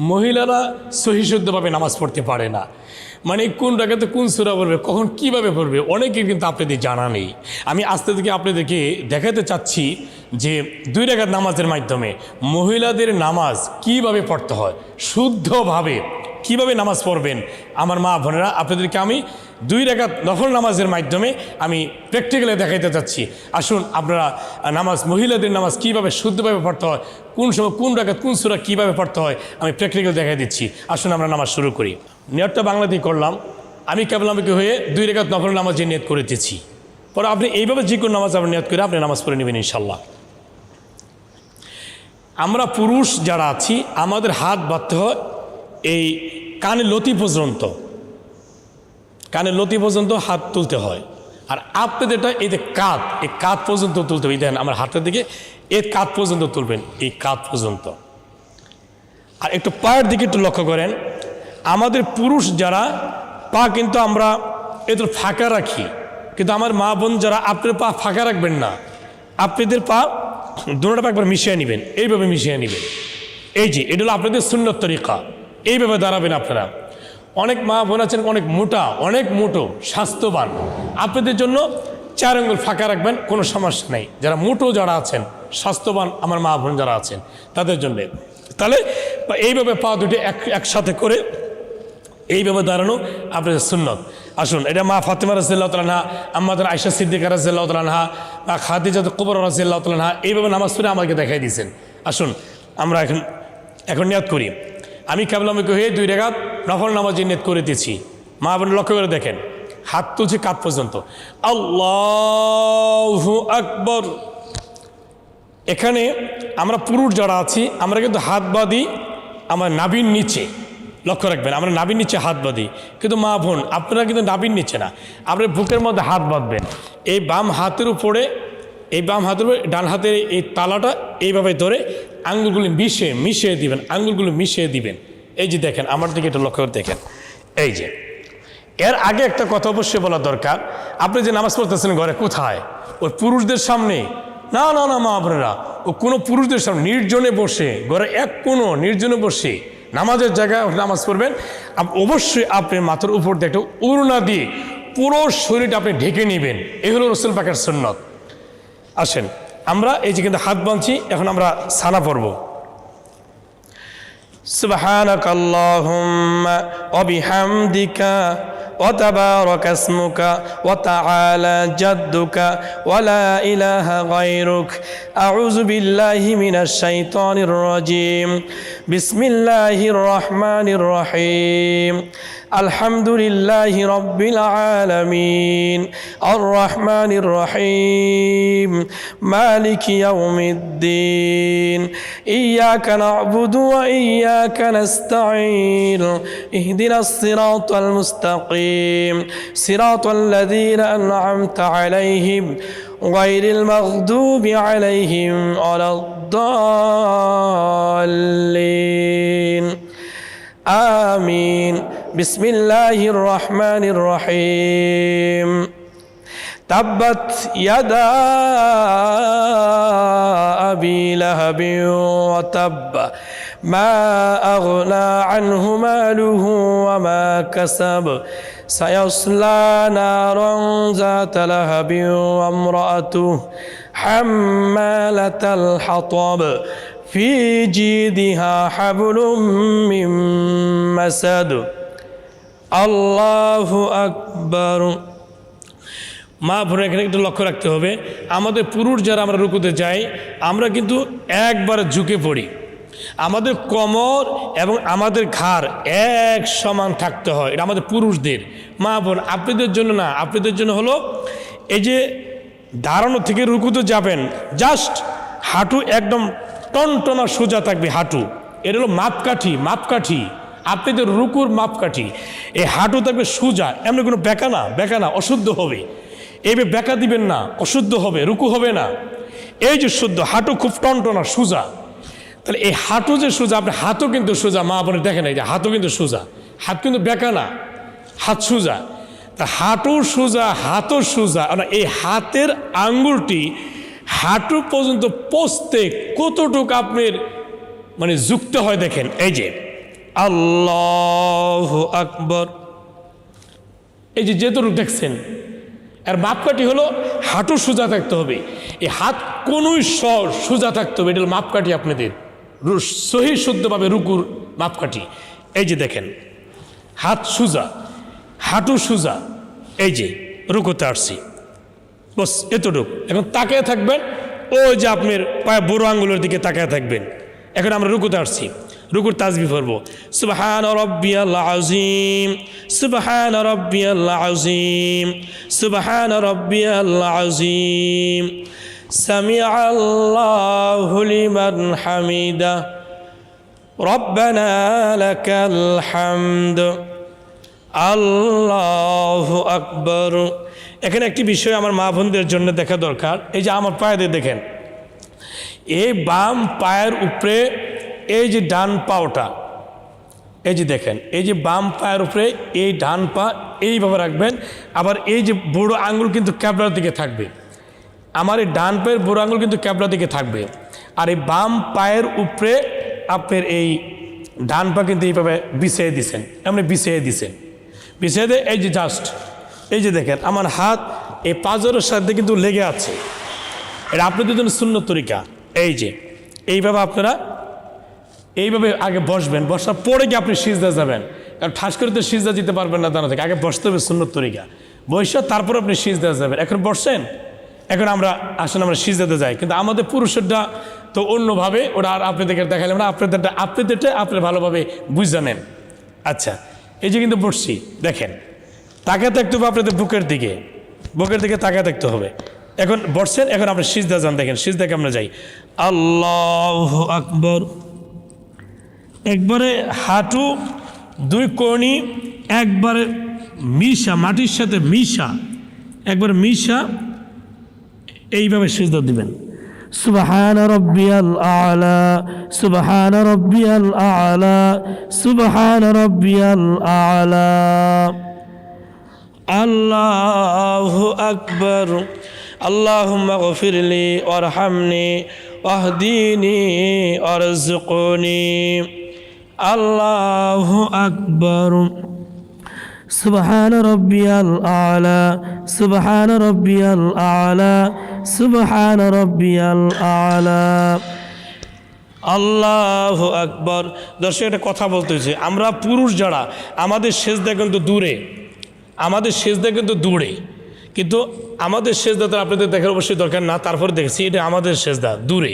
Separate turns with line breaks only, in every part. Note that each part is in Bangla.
মহিলারা সহিশুদ্ধভাবে নামাজ পড়তে পারে না, মানে কোন রাকাতে কোন সূরা পড়বে, কখন কিভাবে পড়বে, অনেকে কিন্তু আপনাদের জানা নেই। আমি আস্তে থেকে আপনাদেরকে দেখাতে চাচ্ছি যে 2 রাকাত নামাজের মাধ্যমে মহিলাদের নামাজ কিভাবে পড়তে হয়, শুদ্ধভাবে কিভাবে নামাজ পড়বেন। আমার মা বোনেরা, আপনাদেরকে আমি 2 রাকাত নফল নামাজের মাধ্যমে আমি প্র্যাকটিক্যালে দেখাইতে চাচ্ছি। আসুন আপনারা নামাজ, মহিলাদের নামাজ কিভাবে শুদ্ধভাবে পড়তে হয়, কোন সময় কোন রাকাত কোন সূরা কীভাবে পড়তে হয় আমি প্র্যাকটিক্যাল দেখাই দিচ্ছি। আসুন আমরা নামাজ শুরু করি। নিয়তটা বাংলাতেই করলাম। আমি কেবলামুখী হয়ে 2 রাকাত নফল নামাজের নিয়ত করেছি। পরে আপনি এইভাবে যে কোনো নামাজ আপনি নিয়ত করে আপনি নামাজ পড়ে নেবেন ইনশাল্লাহ। আমরা পুরুষ যারা আছি আমাদের হাত বাঁধতে হয় এই কানের লতি পর্যন্ত, কানের লতি পর্যন্ত হাত তুলতে হয়। আর আপনাদেরটা এই যে কাঁধ, এই কাঁধ পর্যন্ত তুলতে হবে। দেন আমার হাতের দিকে এই কাঁধ পর্যন্ত তুলবেন, এই কাঁধ পর্যন্ত। আর একটু পায়ের দিকে একটু লক্ষ্য করেন। আমাদের পুরুষ যারা পা কিন্তু আমরা একটু ফাঁকা রাখি, কিন্তু আমার মা বোন যারা আপনার পা ফাঁকা রাখবেন না, আপনাদের পা দুটোটা পা একবার মিশিয়ে নেবেন, এইভাবে মিশিয়ে নেবেন। এই যে এটা হলো আপনাদের সুন্নত তরিকা, এইভাবে দাঁড়াবেন আপনারা। অনেক মা বোন আছেন অনেক মোটা, অনেক মোটো, স্বাস্থ্যবান, আপনাদের জন্য 4 আঙ্গুল ফাঁকা রাখবেন, কোনো সমস্যা নেই। যারা মোটো যারা আছেন, স্বাস্থ্যবান আমার মা বোন যারা আছেন তাদের জন্যে, তাহলে এইভাবে পা দুটি একসাথে করে এইভাবে দাঁড়ানো আপনাদের সুন্নত। আসুন, এটা মা ফাতেমা রাদিয়াল্লাহু তাআলা আনহা, আমাদের আয়েশা সিদ্দিকা রাদিয়াল্লাহু তাআলা আনহা বা খাদিজা কুবরা রাদিয়াল্লাহু তাআলা আনহা এইভাবে নামাজ পড়ে আমাকে দেখাই দিয়েছেন। আসুন আমরা এখন নিয়ত করি। আমি কেবলামুখী হয়ে 2 রাকাত নফল নামাজের নিয়ত করে দিয়েছি। মা বোন লক্ষ্য করে দেখেন, হাত তুলছি কাঁধ পর্যন্ত। আল্লাহু আকবার। এখানে আমরা পুরুষ যারা আছি আমরা কিন্তু হাত বাঁধি আমার নাভির নিচে, লক্ষ্য রাখবেন আমরা নাভির নিচে হাত বাঁধি। কিন্তু মা বোন আপনারা কিন্তু নাভির নিচে না, আপনার বুকের মধ্যে হাত বাঁধবেন। এই বাম হাতের উপরে, এই বাম হাতের উপরে ডান হাতের এই তালাটা এইভাবে ধরে আঙ্গুলগুলি মিশিয়ে দিবেন, আঙ্গুলগুলো মিশিয়ে দিবেন। এই যে দেখেন, আমার দিকে একটু লক্ষ্য করে দেখেন। এই যে এর আগে একটা কথা অবশ্যই বলা দরকার, আপনি যে নামাজ পড়তেছেন ঘরে কোথায়? ওই পুরুষদের সামনে না, না না মা বোনেরা, ও কোনো পুরুষদের সামনে নির্জনে বসে, ঘরে এক কোনো নির্জনে বসে নামাজের জায়গায় নামাজ পড়বেন। অবশ্যই আপনি মাথার উপর দিয়ে একটা ওড়না দিয়ে পুরো শরীরটা আপনি ঢেকে নেবেন। এই হলো রাসূল পাকের সুন্নত। আসেন আমরা এই যে কিন্তু হাত বাঁধছি, এখন আমরা সানা পড়ব। সুবহানাকাল্লাহুম্মা ওয়া বিহামদিকা ওয়া তাবারাকা ইসমুকা ওয়া তাআলা জাদ্দুকা ওয়া লা ইলাহা গায়রুক। আউযু বিল্লাহি মিনাশ শাইতানির রাজীম। বিসমিল্লাহির রহমানির রহিম। আলহামদুলিল্লাহি রাব্বিল আলামিন আর রহমানির রহিম মালিকি ইয়াউমিদ্দিন ইয়্যাকা না'বুদু ওয়া ইয়্যাকা নাস্তাঈন ইহদিনাস সিরাতাল মুস্তাকিম সিরাতাল লাযীনা আন'আমতা আলাইহিম গায়রিল মাগদুবি আলাইহিম ওয়ালাদ-দাল্লিন। আমিন। বিসমিল্লাহির রহমানির রহিম। তাব্বাত ইয়াদা আবি লাহাবিন ওয়া তাব্বা মা আগনা আনহু মালুহু ওয়া মা কাসাব সায়াসলা নারান যাতা লাহাবিন ওয়া ইমরাআতুহু হাম্মালাতাল হাতাব ফি জিদিহা হাবলুম মিন মাসাদ। আল্লাহু আকবার। মা বোন এখানে একটু লক্ষ্য রাখতে হবে, আমাদের পুরুষ যারা আমরা রুকুতে যাই আমরা কিন্তু একবার ঝুঁকে পড়ি, আমাদের কোমর এবং আমাদের ঘাড় এক সমান থাকতে হয়। এটা আমাদের পুরুষদের। মা বোন আপনাদের জন্য না, আপনাদের জন্য হলো এই যে দাঁড়ানো থেকে রুকুতে যাবেন, জাস্ট হাঁটু একদম টনটনা সোজা থাকবে হাঁটু। এটা হলো মাপকাঠি, আপনাদের রুকুর মাপকাঠি। এই হাঁটু থাকবে সোজা, এমনি কোনো বেঁকা না, অশুদ্ধ হবে। এইভাবে বেঁকা দিবেন না, অশুদ্ধ হবে, রুকু হবে না। এই যে শুদ্ধ হাঁটু খুব টনটনা সোজা, তাহলে এই হাঁটু যে সোজা, আপনার হাতও কিন্তু সোজা। মা বোনের দেখেন এই যে হাতও কিন্তু সোজা, হাত কিন্তু বেঁকা না, হাত সোজা। তা হাঁটু সোজা, হাতও সোজা। এই হাতের আঙ্গুলটি হাঁটু পর্যন্ত পৌঁছতে কতটুকু আপনার মানে যুক্ত হয় দেখেন। এই যে আল্লাহু আকবর। এই যে যেতটুকু দেখছেন এর মাপকাঠি হলো হাঁটু সোজা থাকতে হবে, এই হাত কোনোই সোজা থাকতে হবে, এটা হলো মাপকাঠি আপনাদের সহি শুদ্ধভাবে রুকুর মাপকাঠি। এই যে দেখেন হাত সোজা, হাঁটু সোজা, এই যে রুকুতে আসছি, বস এতটুকু। এখন তাকিয়ে থাকবেন, ওই যে আপনার পায়ে বুড়ো আঙ্গুলের দিকে তাকিয়ে থাকবেন। এখন আমরা রুকুতে আসছি, রুকুর তাসবিহ পড়ব, সুবহান রাব্বিয়াল আযীম, সুবহান রাব্বিয়াল আযীম, সুবহান রাব্বিয়াল আযীম, সামিআল্লাহু লিমান হামিদা, রব্বানা লাকাল হামদ, আল্লাহু আকবার। এখানে একটি বিষয় আমার মা বোনদের জন্য দেখা দরকার। এই যে আমার পায়ে দেখেন, এই বাম পায়ের উপরে এই যে ডান পাওটা, এই যে দেখেন এই যে বাম পায়ের উপরে এই ডান পা এইভাবে রাখবেন। আবার এই যে বুড়ো আঙুল কিন্তু ক্যাবলার দিকে থাকবে, আমার এই ডান পায়ের বুড়ো আঙুল কিন্তু ক্যাবলার দিকে থাকবে। আর এই বাম পায়ের উপরে আপনার এই ডান পা কিন্তু এইভাবে বিছিয়ে দিছেন, এমনি বিছিয়ে দিছেন, বিছিয়ে দিয়ে এই যে জাস্ট এই যে দেখেন আমার হাত এই পাঁজরের সাথে কিন্তু লেগে আছে। এটা আপনাদের জন্য সুন্নত তরিকা। এই যে এইভাবে আপনারা এইভাবে আগে বসবেন, বসার পরে কি আপনি সিজদা যাবেন, কারণ ঠাস করে তো সিজদা দিতে পারবেন না দাঁড়া থেকে, আগে বসতে হবে সুন্নত তরিকা। বসে তারপর আপনি সিজদা যাবেন। এখন বসছেন, এখন আমরা আসেন আমরা সিজদাতে যাই, কিন্তু আমাদের পুরুষেরটা তো অন্যভাবে, ওটা আর আপনাদেরকে দেখালাম না, আপনাদেরটা আপনি ভালোভাবে বুঝে নেন। আচ্ছা, এই যে কিন্তু বসছি, দেখেন তাকিয়ে থাকতে হবে আপনাদের বুকের দিকে তাকিয়ে থাকতে হবে। এখন বসছেন, এখন আপনি সিজদা যান, দেখেন সিজদাকে আমরা যাই, আল্লাহু আকবর। একবারে হাঁটু দুই কোণি একবারে মিশা, মাটির সাথে মিশা, একবার মিশা এইভাবে সিজদা দিবেন। সুবহান রাব্বিয়াল আলা, সুবহান রাব্বিয়াল আলা, সুবহান রাব্বিয়াল আলা, আল্লাহু আকবার, আল্লাহুম্মা গফিরলি ওয়ারহামনি ওয়াহদিনি ওয়ারযুকনি, আল্লাহু আকবার, সুবহান রাব্বিয়াল আলা, সুবহান রাব্বিয়াল আলা, সুবহান রাব্বিয়াল আলা, আল্লাহু আকবার। দর্শক একটা কথা বলতেছে, আমরা পুরুষ যারা আমাদের সেজদা কিন্তু দূরে, আমাদের সেজদা কিন্তু দূরে, কিন্তু আমাদের সেজদা তো আপনাদের দেখার অবশ্যই দরকার না, তারপরে দেখেছি এটা আমাদের সেজদা দূরে,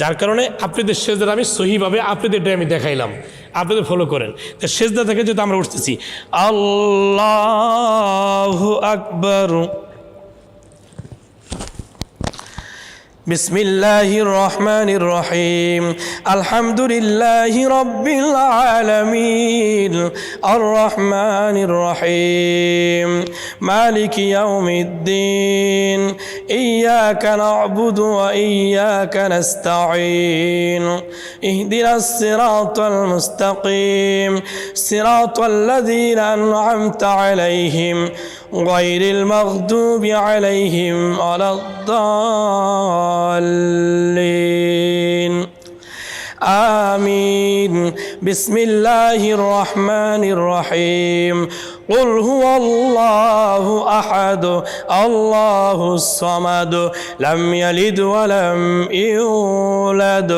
যার কারণে আপনাদের সেজদাটা আমি সহিভাবে আপনাদেরটাই আমি দেখাইলাম, আপনাদের ফলো করেন। তো সেজদা থেকে যেহেতু আমরা উঠতেছি, আল্লাহু আকবার, বিসমিল্লাহির রহমানির রহিম, আলহামদুলিল্লাহি রাব্বিল আলামিন, আর রহমানির রহিম, মালিকি ইয়াউমিদ্দিন, ইয়্যাকা না'বুদু ওয়া ইয়্যাকা নাস্তাঈন, ইহদিনাস সিরাতাল মুস্তাকিম, সিরাতাল্লাযীনা আন'আমতা আলাইহিম গায়রিল মাগদুবি আলাইহিম ওয়ালাদ-দাল্লিন, আমিন। বিসমিল্লাহির রহমানির রহিম, কুল হুয়াল্লাহু আহাদ, আল্লাহুস সামাদ, লাম ইয়ালিদ ওয়া লাম ইউলাদ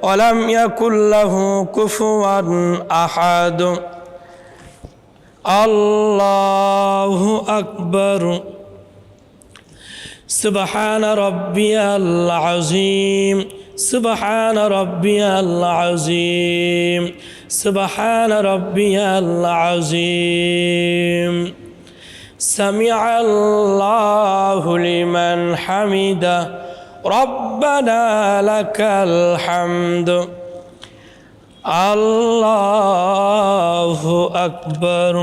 ওয়া লাম ইয়াকুল লাহু কুফুয়ান আহাদ, আল্লাহু আকবার। সুবহান রাব্বিয়াল আযীম, সুবহান রাব্বিয়াল আযীম, সুবহান রাব্বিয়াল আযীম, সামিআল্লাহু লিমান হামিদা, রব্বানা লাকাল হামদ, আল্লাহু আকবার।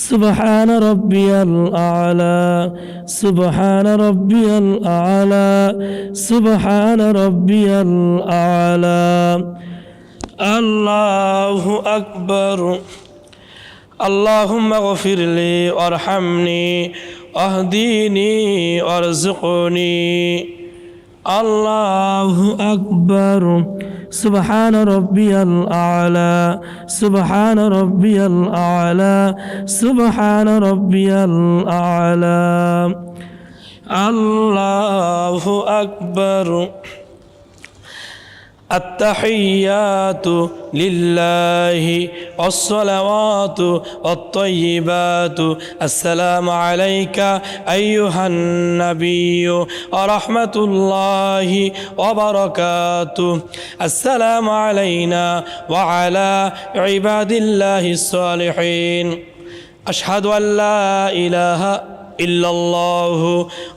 সুবহান রাব্বিয়াল আলা, সুবহান রাব্বিয়াল আলা, সুবহান রাব্বিয়াল আলা, আল্লাহু আকবার। আল্লাহুম্মা গফিরলি ওয়ারহামনি ওয়াহদিনি ওয়ারযুকনি, আল্লাহু আকবার,
سبحان ربي الأعلى سبحان ربي الأعلى سبحان ربي الأعلى الله أكبر التحيات لله والصلوات والطيبات السلام عليك أيها النبي ورحمة الله وبركاته السلام علينا وعلى عباد الله الصالحين أشهد أن لا إله إلا الله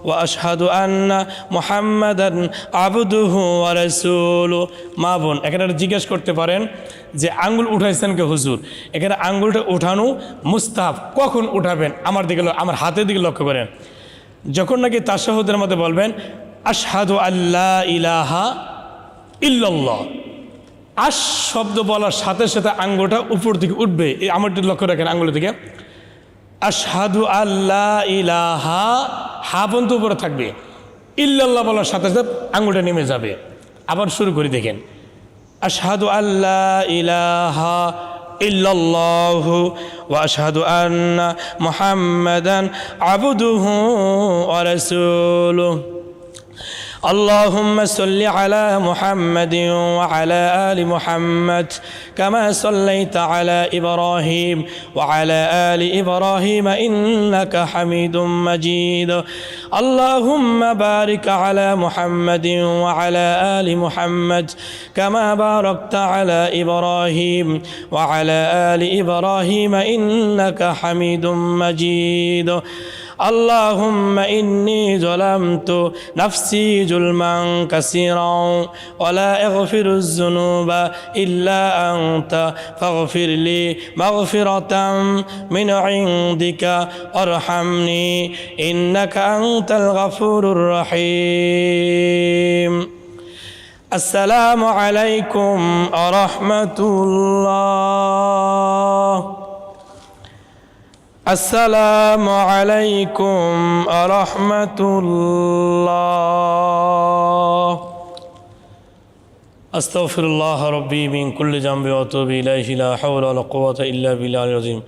وأشهد أن محمدا عبده ورسوله মা বোন এখানে জিজ্ঞেস করতে পারেন যে আঙ্গুল উঠাইছেন কে হুজুর এখানে আঙ্গুলটা উঠানো মুস্তাহাব কখন উঠাবেন আমার হাতের দিকে লক্ষ্য করেন যখন নাকি তাশাহুদের মধ্যে বলবেন আশহাদু আল্লা ইলাহা ইল্লাল্লাহ আশ শব্দ বলার সাথে সাথে আঙ্গুলটা উপর দিকে উঠবে এই আমারটি লক্ষ্য রাখেন আঙ্গুলের দিকে আশহাদু আল্লা ইলাহা হা পর্যন্ত উপরে থাকবে ইল্লাল্লাহ বলার সাথে সাথে আঙ্গুলটা নেমে যাবে আবার শুরু করে দেখেন আশহাদু আল্লা ইলাহা ইল্লাল্লাহু ওয়া আশহাদু আন্না মুহাম্মাদান আবদুহু ওয়া রাসূলুহু اللهم صل على محمد وعلى آل محمد كما صليت على إبراهيم وعلى آل إبراهيم إنك حميد مجيد اللهم بارك على محمد وعلى آل محمد كما باركت على إبراهيم وعلى آل إبراهيم إنك حميد مجيد اللهم إني ظلمت نفسي ظلما كثيرا ولا أغفر الذنوب إلا أنت فاغفر لي مغفرة من عندك وارحمني إنك أنت الغفور الرحيم السلام عليكم ورحمة الله السلام عليكم ورحمة الله أستغفر الله ربي من كل ذنب وأتوب إليه لا حول ولا قوة إلا بالله العظيم